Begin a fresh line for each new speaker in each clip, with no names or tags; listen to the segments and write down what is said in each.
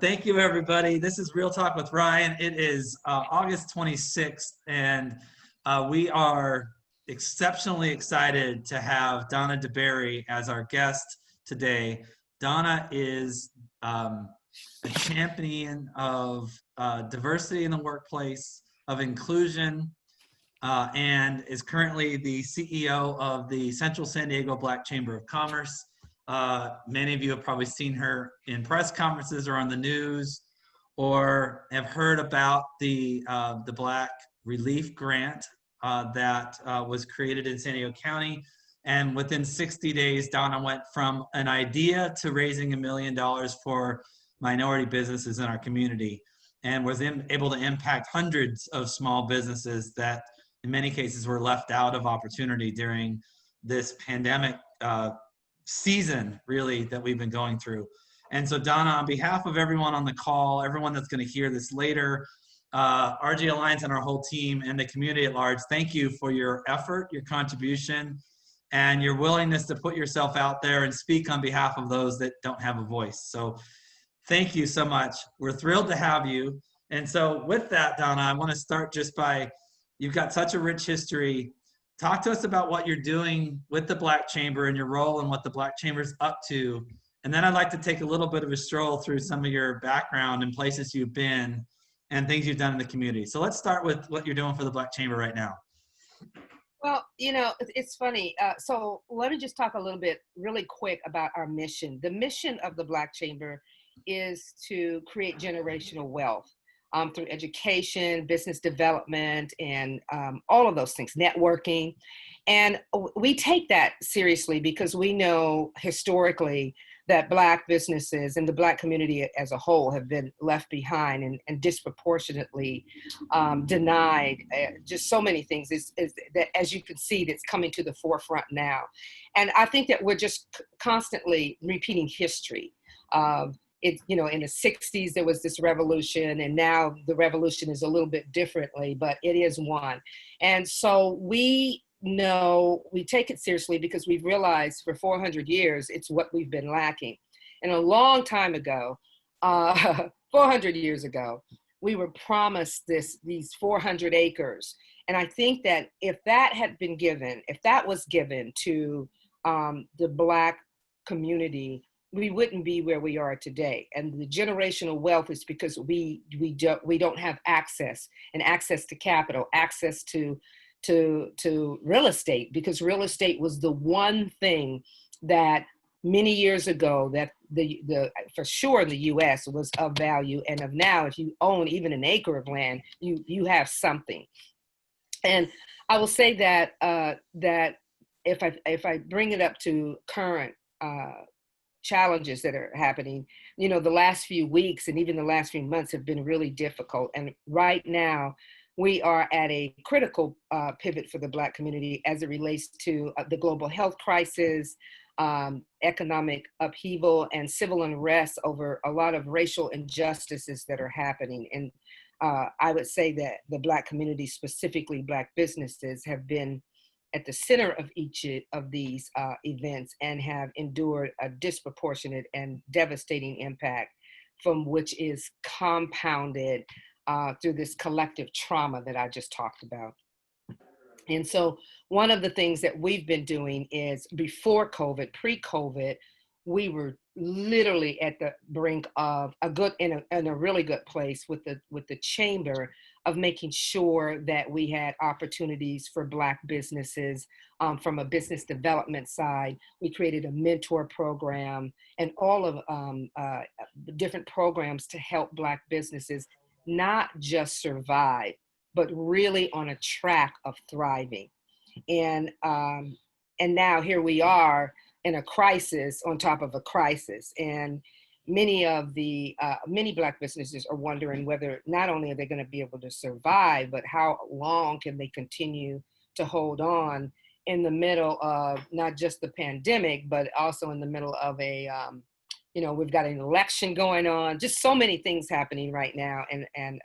Thank you, everybody. This is Real Talk with Ryan. It is August 26th, and we are exceptionally excited to have Donna DeBerry as our guest today. Donna is a champion of diversity in the workplace, of inclusion, and is currently the CEO of the Central San Diego Black Chamber of Commerce. Many of you have probably seen her in press conferences or on the news, or have heard about the Black Relief Grant that was created in San Diego County. And within 60 days, Donna went from an idea to raising $1 million for minority businesses in our community, and was able to impact hundreds of small businesses that in many cases were left out of opportunity during this pandemic season, really, that we've been going through. And so Donna, on behalf of everyone on the call, everyone that's going to hear this later, RG Alliance and our whole team and the community at large, thank you for your effort, your contribution, and your willingness to put yourself out there and speak on behalf of those that don't have a voice. So thank you so much. We're thrilled to have you. And so with that, Donna, I want to start just by, you've got such a rich history. Talk to us about what you're doing with the Black Chamber and your role and what the Black Chamber's up to. And then I'd like to take a little bit of a stroll through some of your background and places you've been and things you've done in the community. So let's start with what you're doing for the Black Chamber right now.
Well, you know, it's funny. So let me just talk a little bit really quick about our mission. The mission of the Black Chamber is to create generational wealth through education, business development, and all of those things, networking. And we take that seriously because we know historically that Black businesses and the Black community as a whole have been left behind and disproportionately denied just so many things. That, as you can see, that's coming to the forefront now. And I think that we're just constantly repeating history. You know, in the 60s, there was this revolution, and now the revolution is a little bit differently, but it is one. And so we know, we take it seriously because we've realized for 400 years, it's what we've been lacking. And a long time ago, 400 years ago, we were promised these 400 acres. And I think that if that had been given, if that was given to the Black community, we wouldn't be where we are today. And the generational wealth is because we don't have access to capital, access to real estate, because real estate was the one thing that many years ago that the for sure in the US was of value, and of now, if you own even an acre of land, you have something. And I will say that that if I bring it up to current challenges that are happening, you know, the last few weeks and even the last few months have been really difficult. And right now we are at a critical pivot for the Black community as it relates to the global health crisis, economic upheaval, and civil unrest over a lot of racial injustices that are happening. And I would say that the Black community, specifically Black businesses, have been at the center of each of these events and have endured a disproportionate and devastating impact, from which is compounded through this collective trauma that I just talked about. And so one of the things that we've been doing is, before COVID, pre-COVID, we were literally at the brink of in a really good place with the chamber of making sure that we had opportunities for Black businesses from a business development side. We created a mentor program and all of different programs to help Black businesses not just survive, but really on a track of thriving. And now here we are in a crisis on top of a crisis. And many Black businesses are wondering whether not only are they going to be able to survive, but how long can they continue to hold on in the middle of not just the pandemic, but also in the middle of a, we've got an election going on, just so many things happening right now, and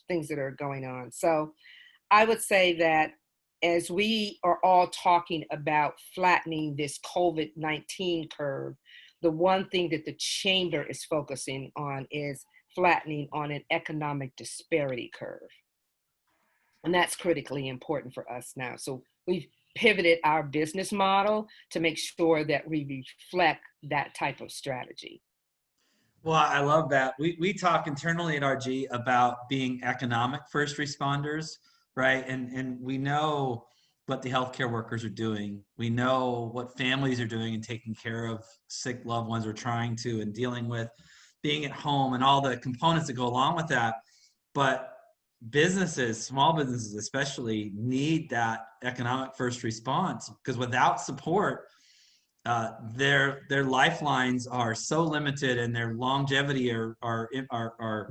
things that are going on. So I would say that as we are all talking about flattening this COVID-19 curve, the one thing that the chamber is focusing on is flattening on an economic disparity curve. And that's critically important for us now. So we've pivoted our business model to make sure that we reflect that type of strategy.
Well, I love that. We talk internally at RG about being economic first responders, right? And we know what the healthcare workers are doing. We know what families are doing and taking care of sick loved ones, or trying to, and dealing with being at home and all the components that go along with that. But businesses, small businesses especially, need that economic first response, because without support, their lifelines are so limited, and their longevity are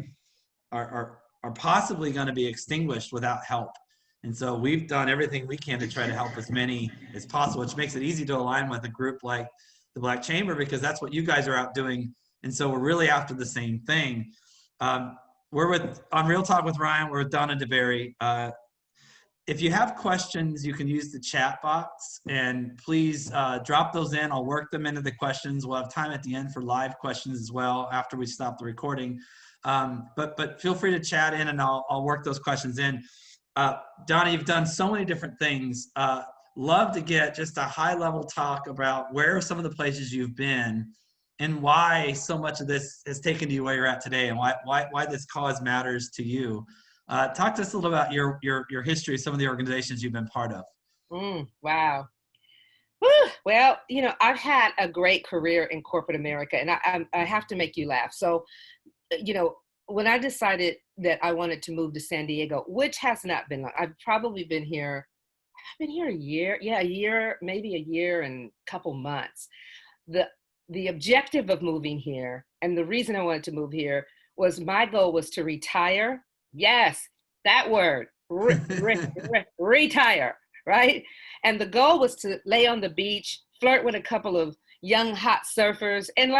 possibly going to be extinguished without help. And so we've done everything we can to try to help as many as possible, which makes it easy to align with a group like the Black Chamber, because that's what you guys are out doing. And so we're really after the same thing. We're on Real Talk with Ryan. We're with Donna DeBerry. If you have questions, you can use the chat box, and please drop those in. I'll work them into the questions. We'll have time at the end for live questions as well after we stop the recording. But feel free to chat in, and I'll work those questions in. Donna, you've done so many different things. Love to get just a high-level talk about where are some of the places you've been, and why so much of this has taken you where you're at today, and why this cause matters to you. Talk to us a little about your history, some of the organizations you've been part of.
Wow. Whew. Well, I've had a great career in corporate America, and I have to make you laugh. So, when I decided that I wanted to move to San Diego, which has not been long, I've been here a year. Yeah, a year, maybe a year and a couple months. The objective of moving here, and the reason I wanted to move here, was my goal was to retire. Yes, that word, retire, right? And the goal was to lay on the beach, flirt with a couple of young hot surfers, and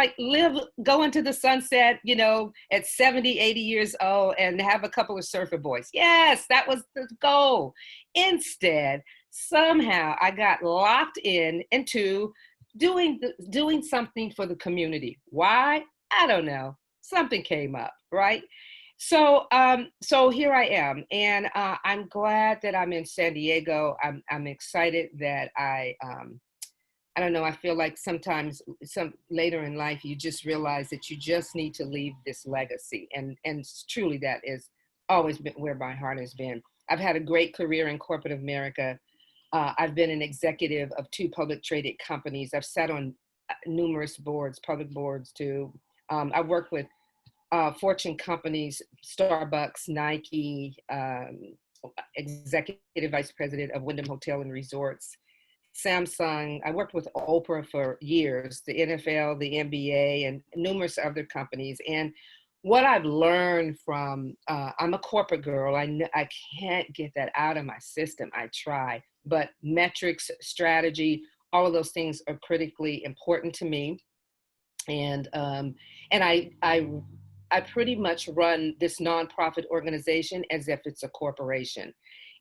go into the sunset, at 70, 80 years old, and have a couple of surfer boys. Yes, that was the goal. Instead, somehow I got locked into doing something for the community. Why? I don't know. Something came up, right? So here I am, and I'm glad that I'm in San Diego. I'm excited that I don't know. I feel like sometimes later in life, you just realize that you just need to leave this legacy, and truly that is always been where my heart has been. I've had a great career in corporate America. I've been an executive of 2 public traded companies. I've sat on numerous boards, public boards too. I've worked with Fortune companies, Starbucks, Nike, executive vice president of Wyndham Hotel and Resorts, Samsung. I worked with Oprah for years, the NFL, the NBA, and numerous other companies. And what I've learned from, I'm a corporate girl. I can't get that out of my system. I try, but metrics, strategy, all of those things are critically important to me. And I pretty much run this nonprofit organization as if it's a corporation.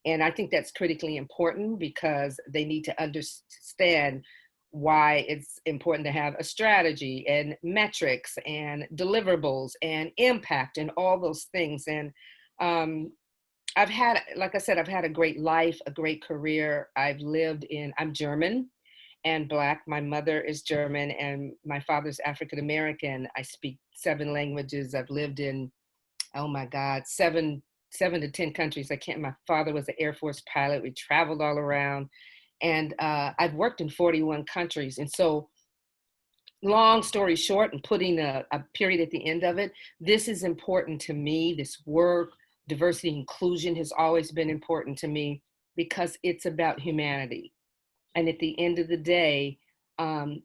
And I think that's critically important, because they need to understand why it's important to have a strategy and metrics and deliverables and impact and all those things. And like I said, I've had a great life, a great career. I'm German and Black. My mother is German and my father's African American. I speak 7 languages. I've lived in, oh my God, 7 to 10 countries. My father was an Air Force pilot. We traveled all around, and I've worked in 41 countries. And so, long story short, and putting a period at the end of it, this is important to me. This work, diversity, inclusion has always been important to me, because it's about humanity. And at the end of the day,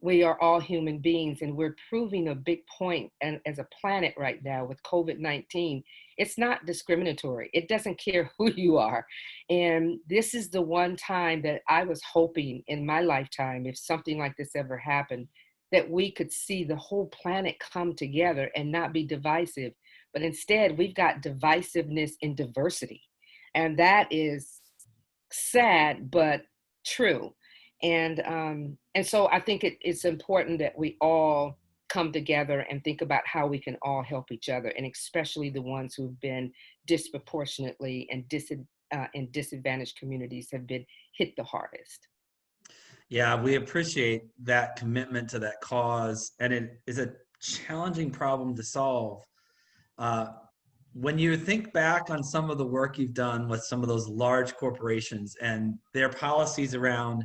we are all human beings, and we're proving a big point as a planet right now with COVID-19. It's not discriminatory. It doesn't care who you are. And this is the one time that I was hoping in my lifetime, if something like this ever happened, that we could see the whole planet come together and not be divisive. But instead, we've got divisiveness in diversity. And that is sad, but true. And so I think it's important that we all come together and think about how we can all help each other, and especially the ones who've been disproportionately and in disadvantaged communities have been hit the hardest.
Yeah, we appreciate that commitment to that cause, and it is a challenging problem to solve. Uh, when you think back on some of the work you've done with some of those large corporations and their policies around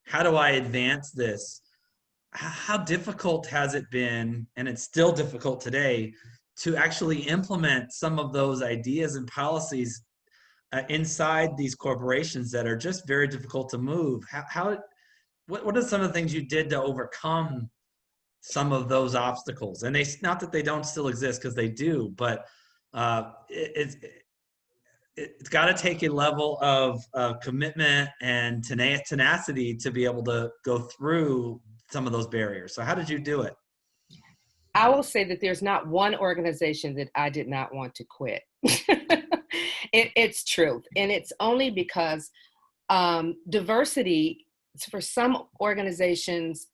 how do I advance this, how difficult has it been, and it's still difficult today, to actually implement some of those ideas and policies inside these corporations that are just very difficult to move? What are some of the things you did to overcome some of those obstacles? And not that they don't still exist, because they do, but it's got to take a level of commitment and tenacity to be able to go through some of those barriers. So how did you do it?
I will say that there's not one organization that I did not want to quit. It's truth. And it's only because diversity, for some organizations,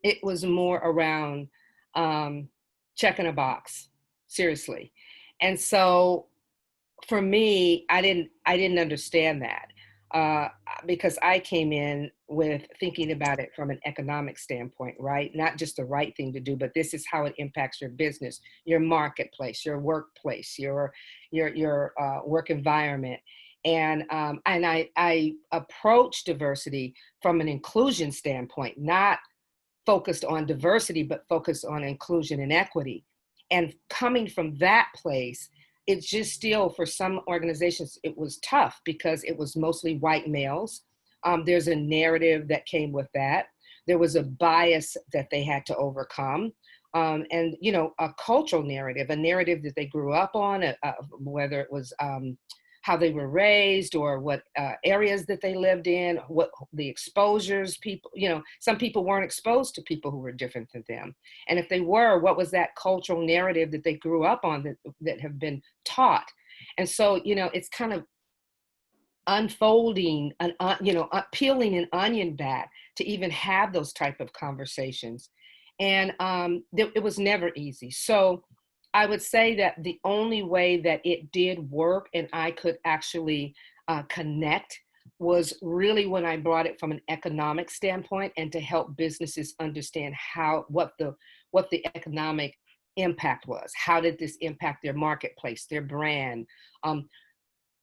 it was more around checking a box, seriously. And so for me, I didn't understand that because I came in with thinking about it from an economic standpoint, right? Not just the right thing to do, but this is how it impacts your business, your marketplace, your workplace, your work environment. And I approach diversity from an inclusion standpoint, not focused on diversity, but focused on inclusion and equity. And coming from that place, it's just still, for some organizations, it was tough because it was mostly white males. There's a narrative that came with that. There was a bias that they had to overcome. And, you know, a cultural narrative, a narrative that they grew up on, whether it was how they were raised or what areas that they lived in, what the exposures people, you know, some people weren't exposed to people who were different than them. And if they were, what was that cultural narrative that they grew up on that have been taught? And so, you know, it's kind of unfolding, peeling an onion back to even have those type of conversations. And it was never easy. So I would say that the only way that it did work and I could actually connect was really when I brought it from an economic standpoint and to help businesses understand what the economic impact was. How did this impact their marketplace, their brand,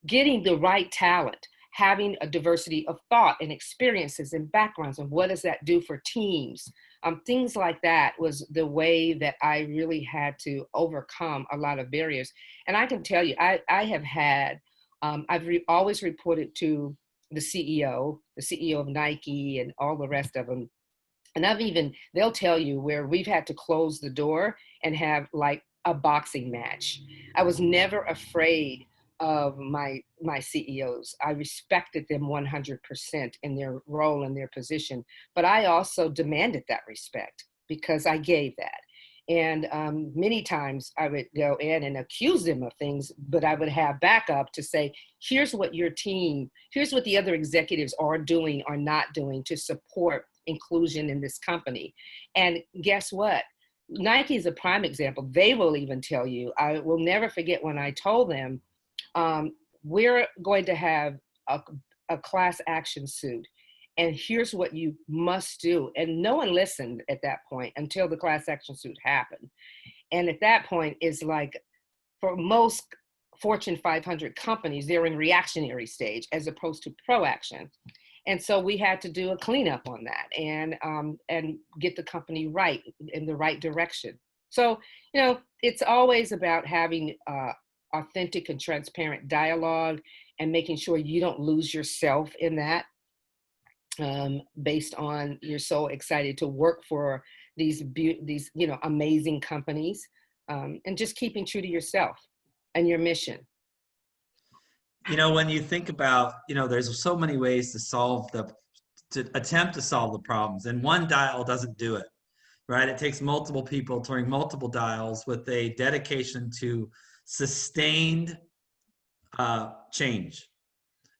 getting the right talent, having a diversity of thought and experiences and backgrounds, and what does that do for teams? Things like that was the way that I really had to overcome a lot of barriers. And I can tell you, I have had, always reported to the CEO of Nike and all the rest of them. And they'll tell you where we've had to close the door and have like a boxing match. I was never afraid of my CEOs. I respected them 100% in their role and their position, but I also demanded that respect because I gave that. And many times I would go in and accuse them of things, but I would have backup to say, here's what the other executives are doing or not doing to support inclusion in this company. And guess what? Nike is a prime example. They will even tell you, I will never forget when I told them, we're going to have a class action suit, and here's what you must do. And no one listened at that point until the class action suit happened. And at that point, is like, for most Fortune 500 companies, they're in reactionary stage as opposed to proaction. And so we had to do a cleanup on that and get the company right in the right direction. So, you know, it's always about having authentic and transparent dialogue and making sure you don't lose yourself in that based on you're so excited to work for these amazing companies, and just keeping true to yourself and your mission.
You know, when you think about, there's so many ways to attempt to solve the problems, and one dial doesn't do it, right? It takes multiple people turning multiple dials with a dedication to sustained change.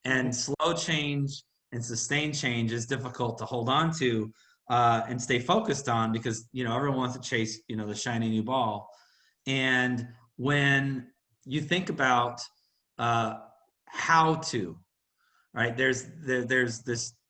And slow change and sustained change is difficult to hold on to, and stay focused on, because everyone wants to chase the shiny new ball. And when you think about how to, right, there's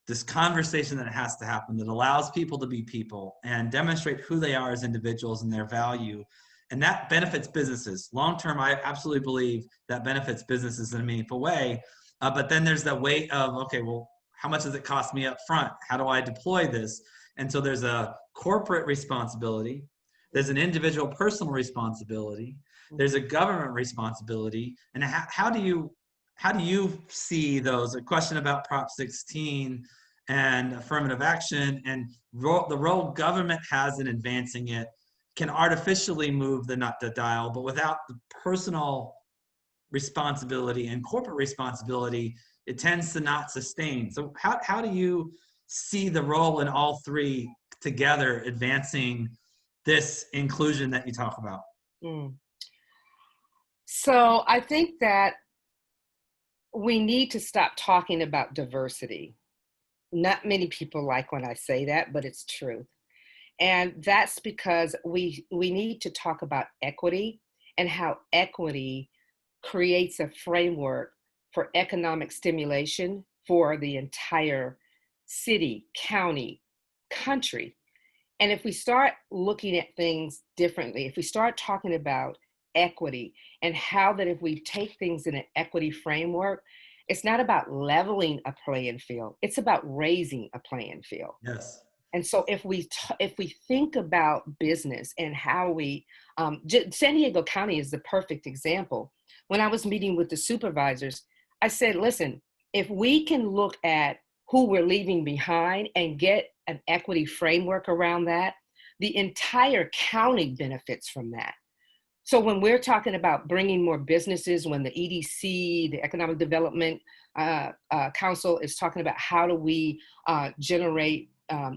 this conversation that has to happen that allows people to be people and demonstrate who they are as individuals and their value. And that benefits businesses. Long term, I absolutely believe that benefits businesses in a meaningful way. But then there's that weight of, okay, well, how much does it cost me up front? How do I deploy this? And so there's a corporate responsibility. There's an individual personal responsibility. There's a government responsibility. And how do you see those? A question about Prop 16 and affirmative action and the role government has in advancing it can artificially move the dial, but without the personal responsibility and corporate responsibility, it tends to not sustain. So how do you see the role in all three together advancing this inclusion that you talk about?
So I think that we need to stop talking about diversity. Not many people like when I say that, but it's true. And that's because we need to talk about equity and how equity creates a framework for economic stimulation for the entire city, county, country. And if we start looking at things differently, if we start talking about equity and how that if we take things in an equity framework, it's not about leveling a playing field, it's about raising a playing field.
Yes.
And so if we think about business and how we, San Diego County is the perfect example. When I was meeting with the supervisors, I said, listen, if we can look at who we're leaving behind and get an equity framework around that, the entire county benefits from that. So when we're talking about bringing more businesses, when the EDC, the Economic Development Council is talking about how do we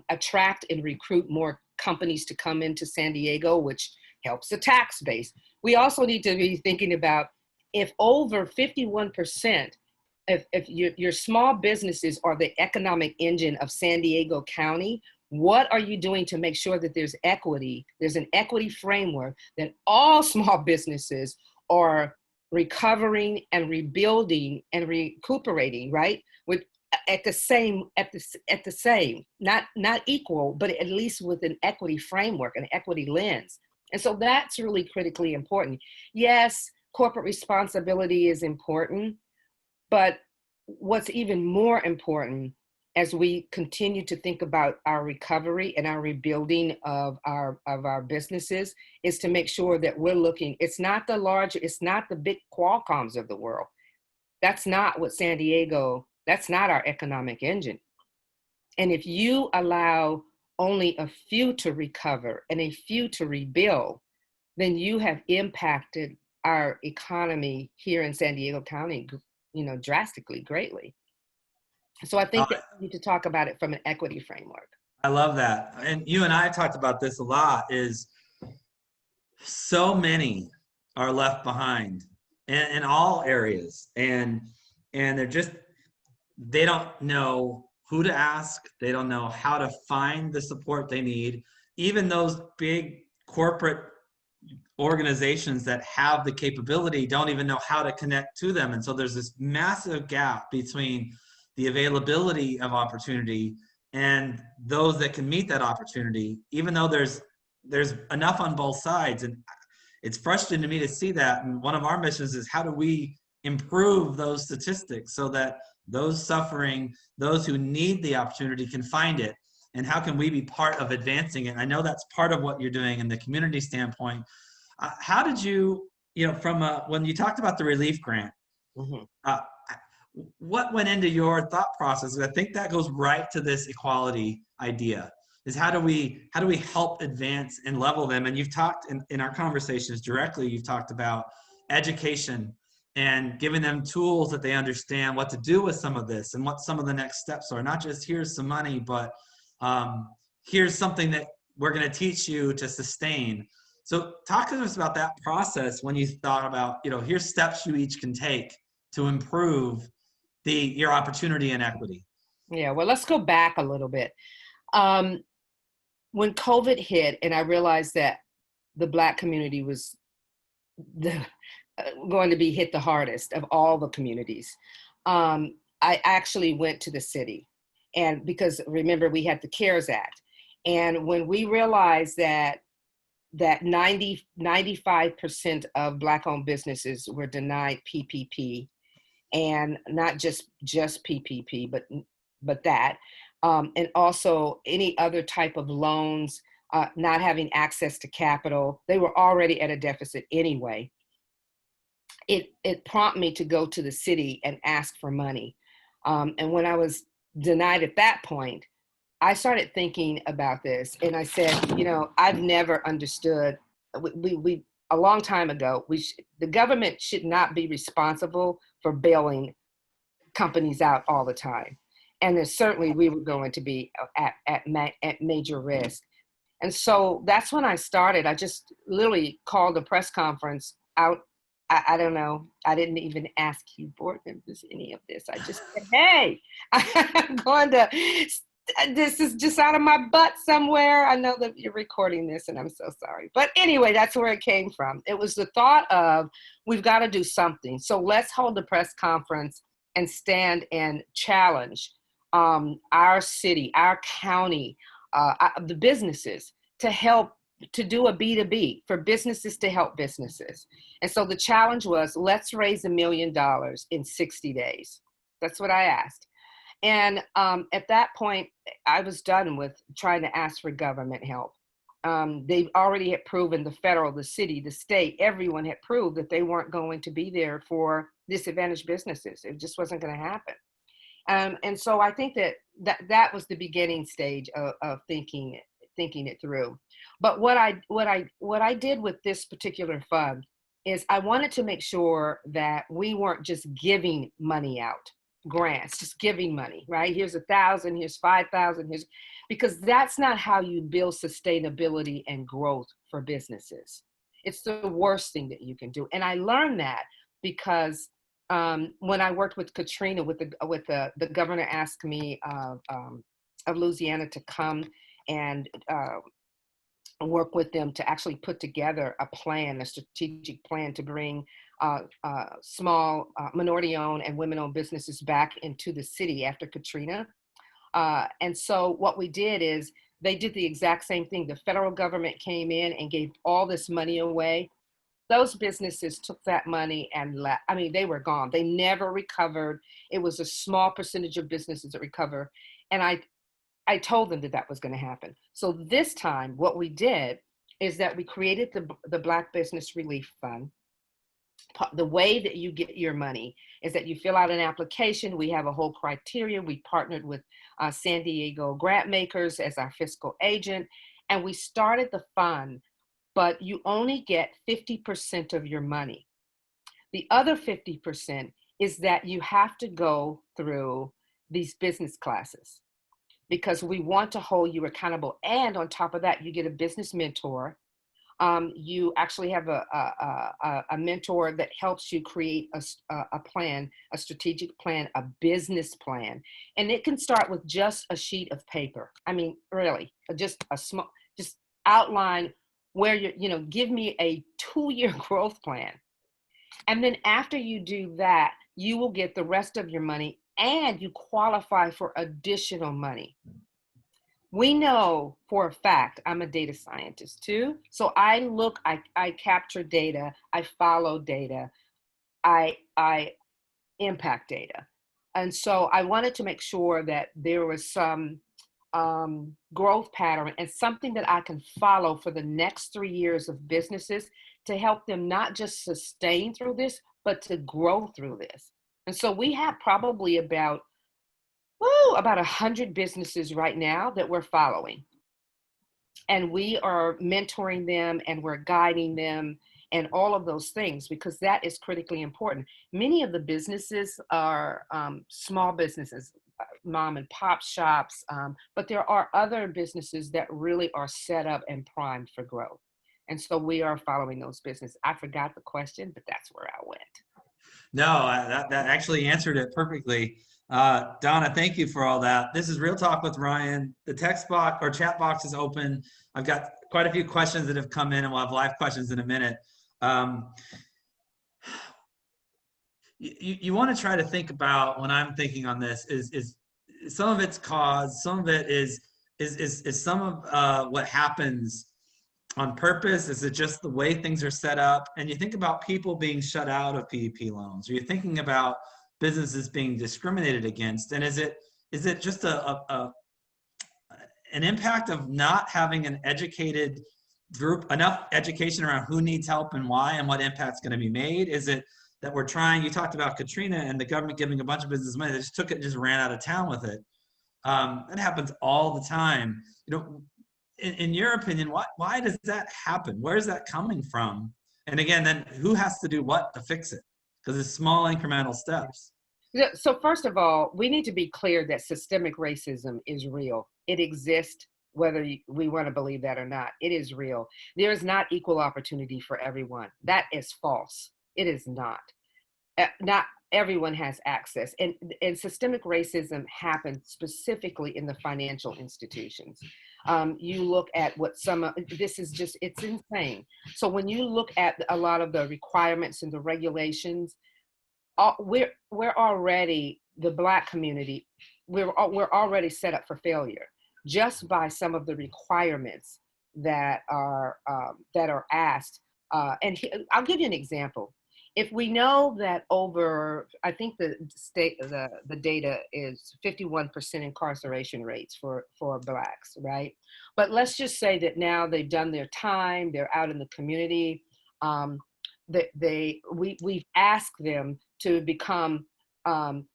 attract and recruit more companies to come into San Diego, which helps the tax base. We also need to be thinking about if over 51%, if your small businesses are the economic engine of San Diego County, what are you doing to make sure that there's equity? There's an equity framework that all small businesses are recovering and rebuilding and recuperating, right? At the same, not equal, but at least with an equity framework, an equity lens. And so that's really critically important. Yes, corporate responsibility is important, but what's even more important as we continue to think about our recovery and our rebuilding of our businesses is to make sure that we're looking, it's not the big Qualcomms of the world. That's not what San Diego, that's not our economic engine. And if you allow only a few to recover and a few to rebuild, then you have impacted our economy here in San Diego County, drastically, greatly. So I think that we need to talk about it from an equity framework.
I love that. And you and I talked about this a lot, is so many are left behind in all areas. And they don't know who to ask. They don't know how to find the support they need. Even those big corporate organizations that have the capability don't even know how to connect to them. And so there's this massive gap between the availability of opportunity and those that can meet that opportunity, even though there's enough on both sides. And it's frustrating to me to see that. And one of our missions is, how do we improve those statistics so that those suffering, those who need the opportunity, can find it? And how can we be part of advancing it? I know that's part of what you're doing in the community standpoint. How did you, when you talked about the relief grant, what went into your thought process? I think that goes right to this equality idea, is how do we help advance and level them? And you've talked in our conversations directly, you've talked about education and giving them tools that they understand what to do with some of this and what some of the next steps are. Not just here's some money, but here's something that we're going to teach you to sustain. So talk to us about that process when you thought about, here's steps you each can take to improve your opportunity and equity.
Yeah, well, let's go back a little bit. when COVID hit and I realized that the Black community was the, going to be hit the hardest of all the communities, I actually went to the city. And because remember, we had the CARES Act. And when we realized that 95% of Black owned businesses were denied PPP, and not just PPP, but that, and also any other type of loans, not having access to capital. They were already at a deficit anyway. It prompted me to go to the city and ask for money. And when I was denied at that point, I started thinking about this, and I said, I've never understood. We a long time ago, the government should not be responsible for bailing companies out all the time, and then certainly we were going to be at major risk. And so that's when I started. I just literally called a press conference out. I don't know. I didn't even ask you board members any of this. I just said, hey, I'm going to, this is just out of my butt somewhere. I know that you're recording this and I'm so sorry. But anyway, that's where it came from. It was the thought of, we've got to do something. So let's hold a press conference and stand and challenge our city, our county, the businesses to help, to do a B2B for businesses to help businesses. And so the challenge was, let's raise $1 million in 60 days. That's what I asked. And at that point, I was done with trying to ask for government help. They already had proven, the federal, the city, the state, everyone had proved that they weren't going to be there for disadvantaged businesses. It just wasn't going to happen. And so I think that was the beginning stage of thinking it through. But what I did with this particular fund is I wanted to make sure that we weren't just giving money out, grants, just giving money, right? Here's 1,000, here's 5,000, because that's not how you build sustainability and growth for businesses. It's the worst thing that you can do. And I learned that because when I worked with Katrina, the governor asked me of Louisiana to come and work with them to actually put together a strategic plan to bring small minority-owned and women-owned businesses back into the city after Katrina. And so what we did is they did the exact same thing. The federal government came in and gave all this money away. Those businesses took that money and left. I mean, they were gone. They never recovered. It was a small percentage of businesses that recover. And I told them that was going to happen. So this time, what we did is that we created the Black Business Relief Fund. The way that you get your money is that you fill out an application. We have a whole criteria. We partnered with San Diego Grant Makers as our fiscal agent, and we started the fund, but you only get 50% of your money. The other 50% is that you have to go through these business classes, because we want to hold you accountable. And on top of that, you get a business mentor. You actually have a mentor that helps you create a plan, a strategic plan, a business plan. And it can start with just a sheet of paper. I mean, really, just outline where give me a 2-year growth plan. And then after you do that, you will get the rest of your money and you qualify for additional money. We know for a fact, I'm a data scientist too. So I capture data, I follow data, I impact data. And so I wanted to make sure that there was some growth pattern and something that I can follow for the next 3 years of businesses to help them not just sustain through this, but to grow through this. And so we have probably about 100 businesses right now that we're following. And we are mentoring them and we're guiding them and all of those things, because that is critically important. Many of the businesses are small businesses, mom and pop shops, but there are other businesses that really are set up and primed for growth. And so we are following those businesses. I forgot the question, but that's where I went.
No, that actually answered it perfectly. Donna, thank you for all that. This is Real Talk with Ryan. The text box or chat box is open. I've got quite a few questions that have come in, and we'll have live questions in a minute. You want to try to think about, when I'm thinking on this, is some of it's cause, some of it is some of what happens on purpose? Is it just the way things are set up? And you think about people being shut out of PPP loans, or you're thinking about businesses being discriminated against, and is it just an impact of not having an educated group, enough education around who needs help and why and what impact's going to be made? Is it that we're trying, you talked about Katrina and the government giving a bunch of business money, they just took it and just ran out of town with it. That happens all the time. In your opinion, why does that happen? Where's that coming from? And again, then who has to do what to fix it? Because it's small incremental steps.
So first of all, we need to be clear that systemic racism is real. It exists, whether we want to believe that or not. It is real. There is not equal opportunity for everyone. That is false. It is not. Not everyone has access. And systemic racism happens specifically in the financial institutions. You look at what this is just, it's insane. So when you look at a lot of the requirements and the regulations, we're already, the Black community, we're already set up for failure just by some of the requirements that are asked. I'll give you an example. If we know that I think the data is 51% incarceration rates for Blacks, right? But let's just say that now they've done their time, they're out in the community. We've asked them to become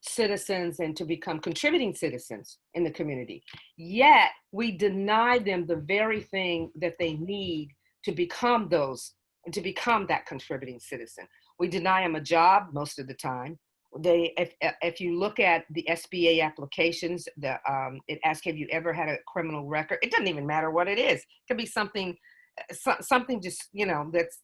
citizens and to become contributing citizens in the community. Yet we deny them the very thing that they need to become that contributing citizen. We deny them a job most of the time. If you look at the SBA applications, it asks, have you ever had a criminal record? It doesn't even matter what it is. It could be something just, that's,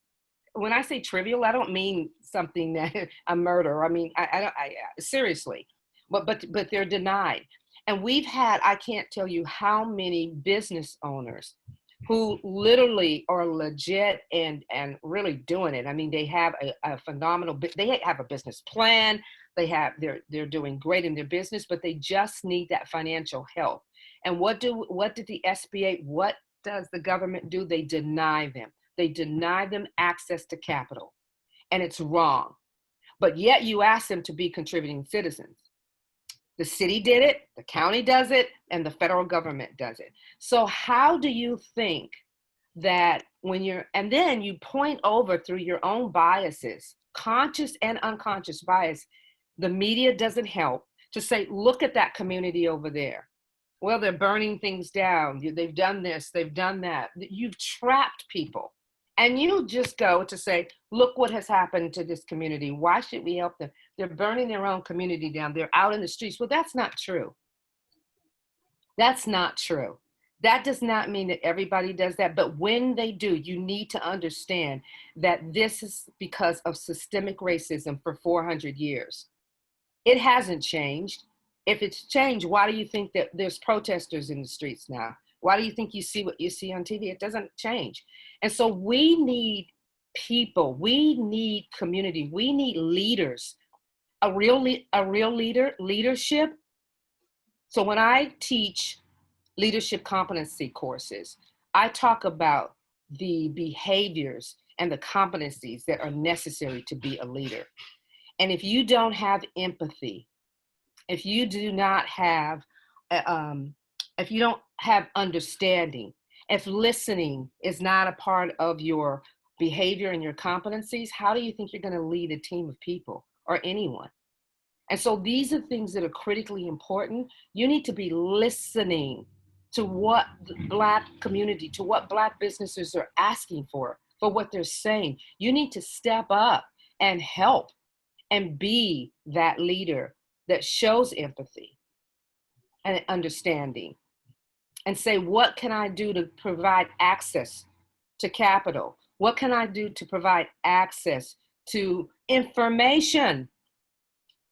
when I say trivial, I don't mean something that a murder. I mean, I seriously, but they're denied. And I can't tell you how many business owners who literally are legit and really doing it. I mean, they have a phenomenal, they have a business plan. They're doing great in their business, but they just need that financial help. And what did the SBA, what does the government do? They deny them. They deny them access to capital, and it's wrong. But yet you ask them to be contributing citizens. The city did it, the county does it, and the federal government does it. So how do you think that and then you point over through your own biases, conscious and unconscious bias, the media doesn't help to say, look at that community over there. Well, they're burning things down. They've done this, they've done that. You've trapped people. And you just go to say, look what has happened to this community. Why should we help them? They're burning their own community down. They're out in the streets. Well, that's not true. That's not true. That does not mean that everybody does that. But when they do, you need to understand that this is because of systemic racism for 400 years. It hasn't changed. If it's changed, why do you think that there's protesters in the streets now? Why do you think you see what you see on TV? It doesn't change. And so we need people, we need community, we need leaders, a real leadership. So when I teach leadership competency courses, I talk about the behaviors and the competencies that are necessary to be a leader. And if you don't have empathy, if you do not have, if you don't have understanding, if listening is not a part of your behavior and your competencies, how do you think you're going to lead a team of people or anyone? And so these are things that are critically important. You need to be listening to what the Black community, to what Black businesses are asking for what they're saying. You need to step up and help and be that leader that shows empathy and understanding. And say, what can I do to provide access to capital? What can I do to provide access to information?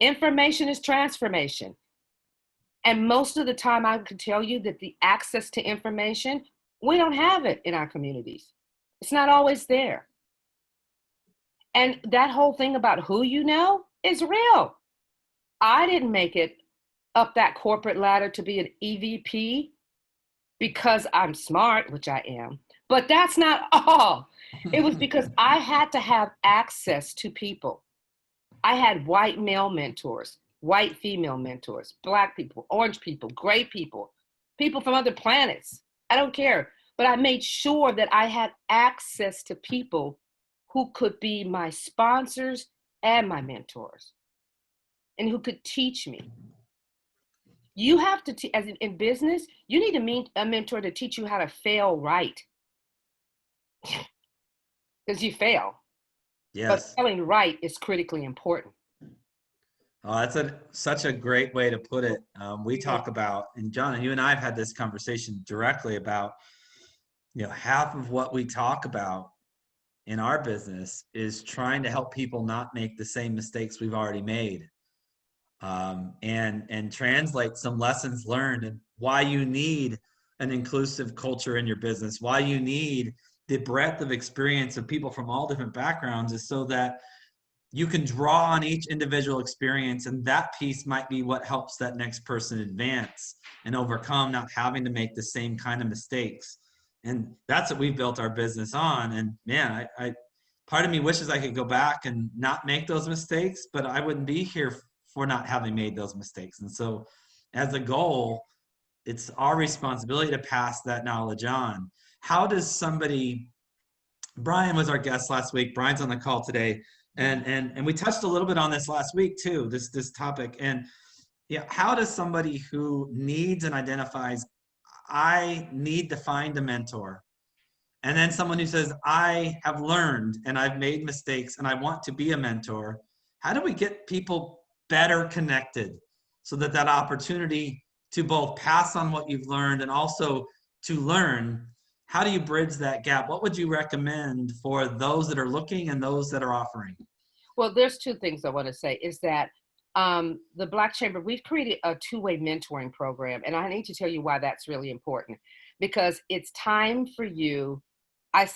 Information is transformation. And most of the time I can tell you that the access to information, we don't have it in our communities. It's not always there. And that whole thing about who you know is real. I didn't make it up that corporate ladder to be an EVP because I'm smart, which I am, but that's not all. It was because I had to have access to people. I had white male mentors, white female mentors, Black people, orange people, gray people, people from other planets. I don't care. But I made sure that I had access to people who could be my sponsors and my mentors and who could teach me. You have to, as in business, you need a mentor to teach you how to fail right. Because you fail.
Yes.
But failing right is critically important.
Oh, that's such a great way to put it. We talk about, and John, and you and I have had this conversation directly about, half of what we talk about in our business is trying to help people not make the same mistakes we've already made, and translate some lessons learned, and why you need an inclusive culture in your business, why you need the breadth of experience of people from all different backgrounds, is so that you can draw on each individual experience, and that piece might be what helps that next person advance and overcome not having to make the same kind of mistakes. And that's what we built our business on. And man, I part of me wishes I could go back and not make those mistakes, but I wouldn't be here for not having made those mistakes. And so as a goal, it's our responsibility to pass that knowledge on. How does somebody, Brian was our guest last week, Brian's on the call today, and we touched a little bit on this last week too, this topic. And how does somebody who needs and identifies, I need to find a mentor, and then someone who says, I have learned and I've made mistakes and I want to be a mentor, how do we get people better connected so that that opportunity to both pass on what you've learned and also to learn, how do you bridge that gap? What would you recommend for those that are looking and those that are offering?
Well, there's two things I want to say is that the Black Chamber, we've created a two-way mentoring program. And I need to tell you why that's really important, because it's time for you. I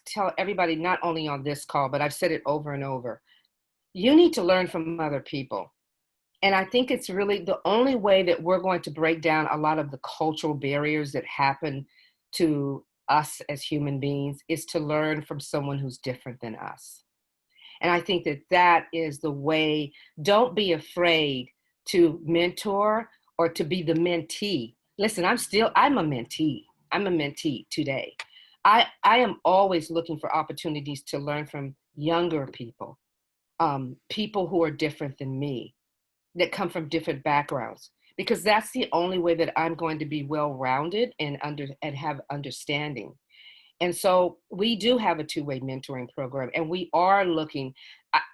tell everybody, not only on this call, but I've said it over and over, you need to learn from other people. And I think it's really the only way that we're going to break down a lot of the cultural barriers that happen to us as human beings is to learn from someone who's different than us. And I think that that is the way. Don't be afraid to mentor or to be the mentee. Listen, I'm a mentee. I'm a mentee today. I am always looking for opportunities to learn from younger people, people who are different than me, that come from different backgrounds, because that's the only way that I'm going to be well-rounded and have understanding. And so we do have a two-way mentoring program, and we are looking.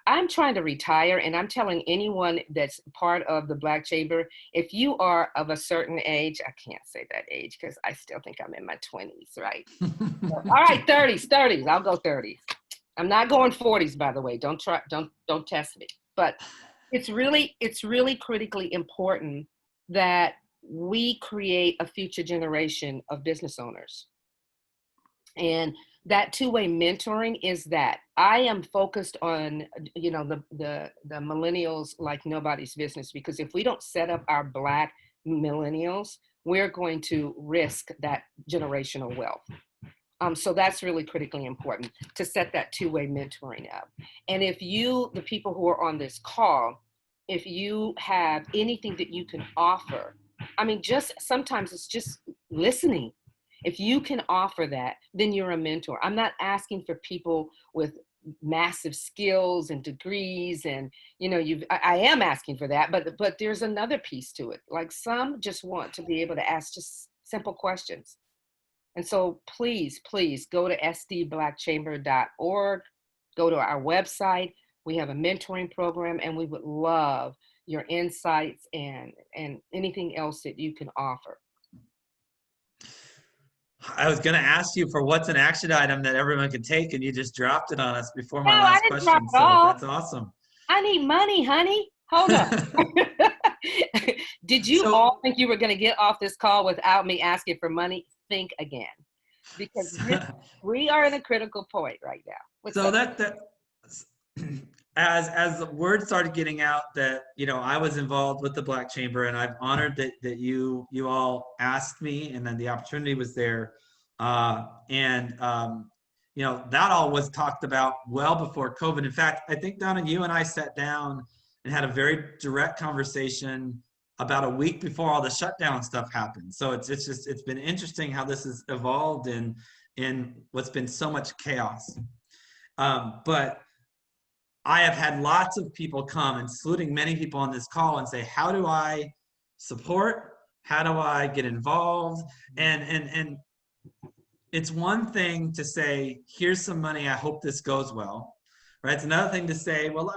I'm trying to retire, and I'm telling anyone that's part of the Black Chamber, if you are of a certain age, I can't say that age because I still think I'm in my 20s, right? All right, 30s. I'll go 30s. I'm not going 40s, by the way. Don't test me. But it's really critically important that we create a future generation of business owners. And that two-way mentoring is that I am focused on, the millennials like nobody's business, because if we don't set up our Black millennials, we're going to risk that generational wealth. So that's really critically important to set that two-way mentoring up. And if the people who are on this call, if you have anything that you can offer, sometimes it's just listening. If you can offer that, then you're a mentor. I'm not asking for people with massive skills and degrees, and I am asking for that, but there's another piece to it. Like, some just want to be able to ask just simple questions. And so please go to sdblackchamber.org, go to our website. We have a mentoring program, and we would love your insights and anything else that you can offer.
I was going to ask you for what's an action item that everyone can take, and you just dropped it on us before my last question. So that's awesome.
I need money, honey. Hold on. Did you
So,
all think you were going to get off this call without me asking for money? Think again, because we are in a critical point right now. What's
so
up?
that as the word started getting out that I was involved with the Black Chamber, and I'm honored that you all asked me, and then the opportunity was there, and that all was talked about well before COVID. In fact, I think Donna, you and I sat down and had a very direct conversation about a week before all the shutdown stuff happened. So it's been interesting how this has evolved in what's been so much chaos. But I have had lots of people come, including many people on this call, and say, how do I support? How do I get involved? And it's one thing to say, here's some money, I hope this goes well, right? It's another thing to say, well,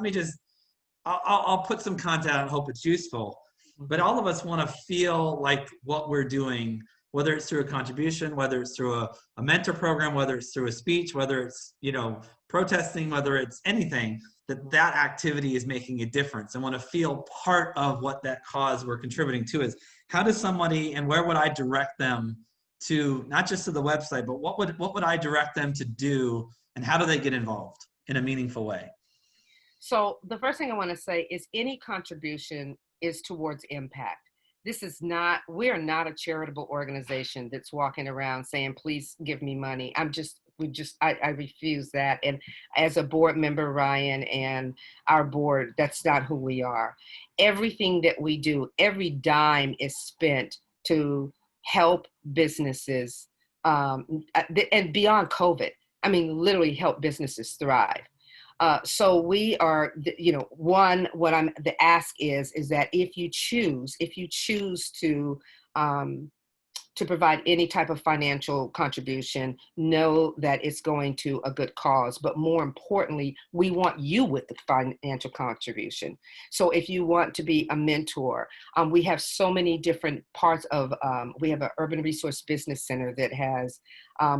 I'll put some content out and hope it's useful. But all of us want to feel like what we're doing, whether it's through a contribution, whether it's through a mentor program, whether it's through a speech, whether it's protesting, whether it's anything, that activity is making a difference, and want to feel part of what that cause we're contributing to is. How does somebody, and where would I direct them to, not just to the website, but what would I direct them to do, and how do they get involved in a meaningful way?
So the first thing I want to say is any contribution is towards impact. We are not a charitable organization that's walking around saying, please give me money. I refuse that. And as a board member, Ryan, and our board, that's not who we are. Everything that we do, every dime is spent to help businesses, and beyond COVID, I mean, literally help businesses thrive. So we are, the ask is that if you choose to provide any type of financial contribution, know that it's going to a good cause. But more importantly, we want you with the financial contribution. So if you want to be a mentor, we have so many different parts of, we have an Urban Resource Business Center that has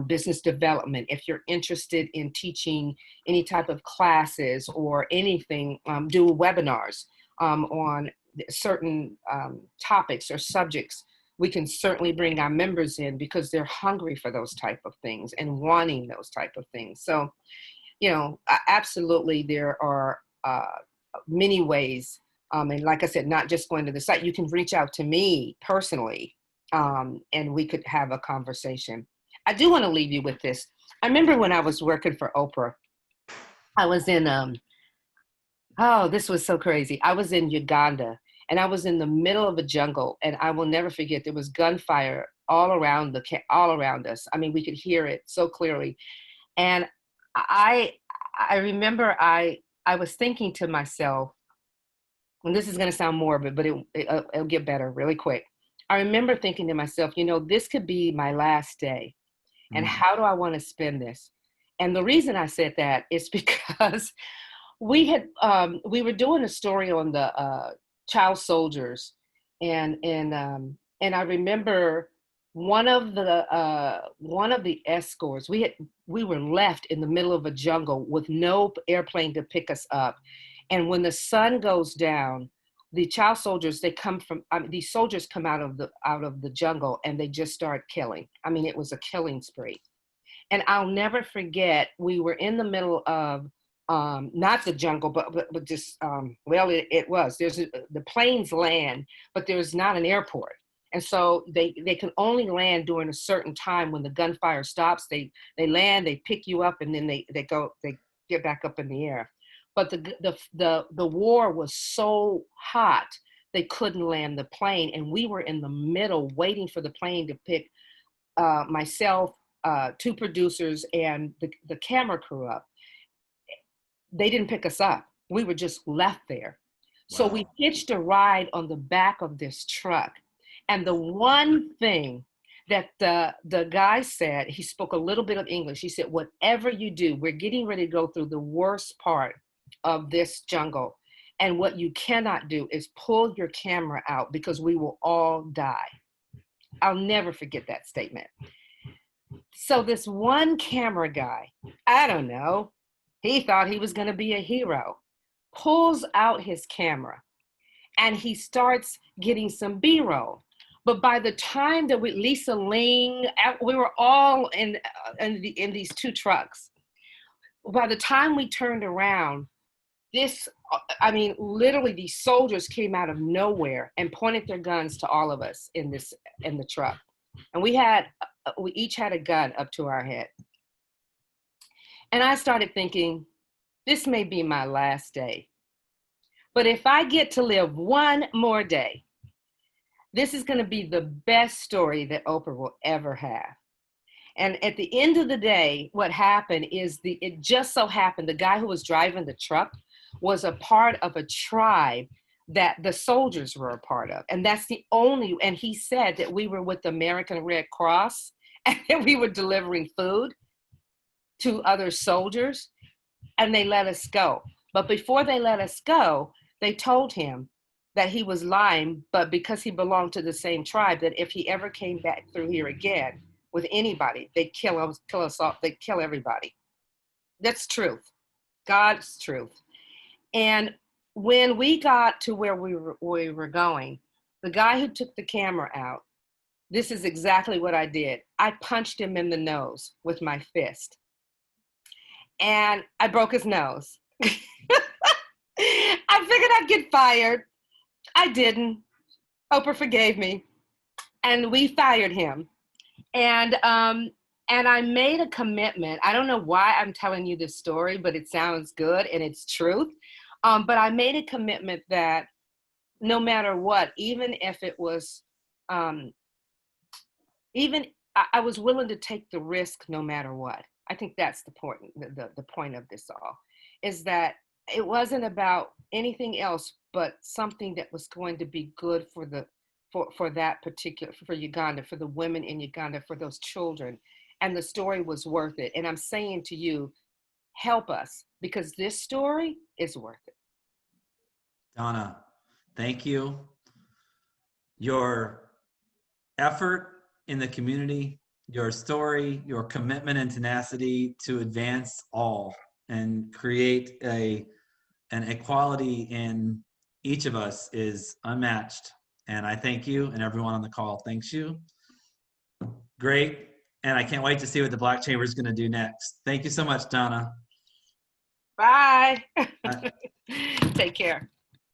business development. If you're interested in teaching any type of classes or anything, do webinars on certain topics or subjects. We can certainly bring our members in because they're hungry for those type of things and wanting those type of things. So, absolutely, there are many ways. And like I said, not just going to the site. You can reach out to me personally, and we could have a conversation. I do want to leave you with this. I remember when I was working for Oprah, I was in, this was so crazy. I was in Uganda. And I was in the middle of a jungle, and I will never forget, there was gunfire all around us. I mean, we could hear it so clearly. And I remember I was thinking to myself, and this is going to sound morbid, but it'll get better really quick. I remember thinking to myself, this could be my last day. And how do I want to spend this? And the reason I said that is because we were doing a story on the child soldiers, and I remember one of the escorts, we were left in the middle of a jungle with no airplane to pick us up, and when the sun goes down, the child soldiers, these soldiers come out of the jungle, and they just start killing. I mean, it was a killing spree. And I'll never forget, we were in the middle of not the jungle, but just, it was. The planes land, but there's not an airport. And so they can only land during a certain time when the gunfire stops. They land, they pick you up, and then they get back up in the air. But the war was so hot, they couldn't land the plane. And we were in the middle waiting for the plane to pick myself, two producers, and the camera crew up. They didn't pick us up. We were just left there. Wow. So we hitched a ride on the back of this truck. And the one thing that the guy said, he spoke a little bit of English. He said, whatever you do, we're getting ready to go through the worst part of this jungle. And what you cannot do is pull your camera out, because we will all die. I'll never forget that statement. So this one camera guy, I don't know, he thought he was going to be a hero, pulls out his camera and he starts getting some B-roll. But by the time that Lisa Ling, we were all in these two trucks. By the time we turned around, literally these soldiers came out of nowhere and pointed their guns to all of us in the truck. And we each had a gun up to our head. And I started thinking, this may be my last day. But if I get to live one more day, this is going to be the best story that Oprah will ever have. And at the end of the day, what happened is it just so happened the guy who was driving the truck was a part of a tribe that the soldiers were a part of. And that's and he said that we were with the American Red Cross and that we were delivering food to other soldiers, and they let us go. But before they let us go, they told him that he was lying, but because he belonged to the same tribe, that if he ever came back through here again with anybody, they'd kill us all, they'd kill everybody. That's truth, God's truth. And when we got to where we were going, the guy who took the camera out, this is exactly what I did. I punched him in the nose with my fist. And I broke his nose. I figured I'd get fired. I didn't. Oprah forgave me. And we fired him. And I made a commitment. I don't know why I'm telling you this story, but it sounds good and it's truth. But I made a commitment that no matter what, even if it was, I was willing to take the risk no matter what. I think that's the point. The point of this all is that it wasn't about anything else but something that was going to be good for that particular, for Uganda, for the women in Uganda, for those children. And the story was worth it. And I'm saying to you, help us, because this story is worth it.
Donna, thank you. Your effort in the community, your story, your commitment and tenacity to advance all and create an equality in each of us is unmatched. And I thank you, and everyone on the call thanks you. Great. And I can't wait to see what the Black Chamber is going to do next. Thank you so much, Donna.
Bye. Take care.